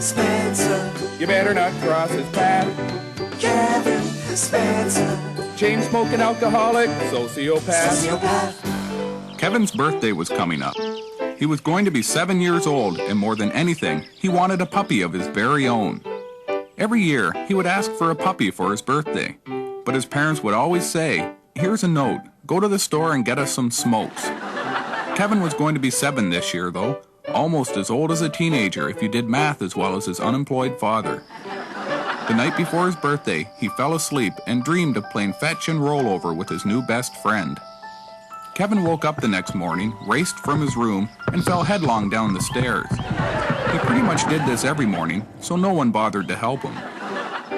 Spencer. You better not cross his path. Kevin Spencer. Chain-smoking alcoholic, sociopath. Kevin's birthday was coming up. He was going to be 7 years old, and more than anything, he wanted a puppy of his very own. Every year, he would ask for a puppy for his birthday, but his parents would always say, "Here's a note, go to the store and get us some smokes." Kevin was going to be 7 this year, though, almost as old as a teenager if you did math as well as his unemployed father. The night before his birthday, he fell asleep and dreamed of playing fetch and rollover with his new best friend. Kevin woke up the next morning, raced from his room, and fell headlong down the stairs. He pretty much did this every morning, so no one bothered to help him.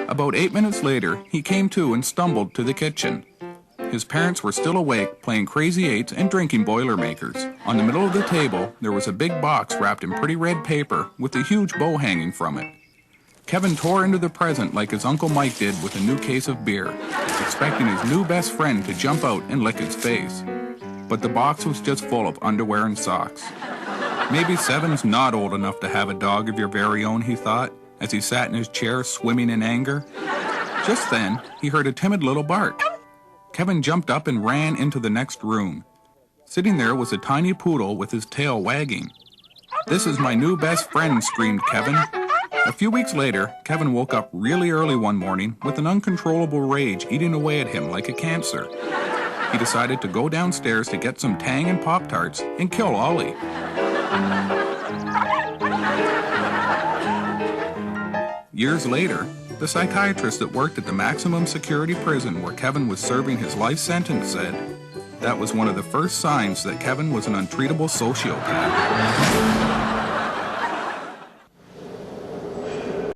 About 8 minutes later, he came to and stumbled to the kitchen. His parents were still awake, playing Crazy Eights and drinking Boilermakers. On the middle of the table, there was a big box wrapped in pretty red paper with a huge bow hanging from it. Kevin tore into the present like his Uncle Mike did with a new case of beer, expecting his new best friend to jump out and lick his face. But the box was just full of underwear and socks. Maybe 7's not old enough to have a dog of your very own, he thought, as he sat in his chair swimming in anger. Just then, he heard a timid little bark. Kevin jumped up and ran into the next room. Sitting there was a tiny poodle with his tail wagging. "This is my new best friend," screamed Kevin. A few weeks later, Kevin woke up really early one morning with an uncontrollable rage eating away at him like a cancer. He decided to go downstairs to get some Tang and Pop-Tarts and kill Ollie. Years later, the psychiatrist that worked at the maximum security prison where Kevin was serving his life sentence said that was one of the first signs that Kevin was an untreatable sociopath.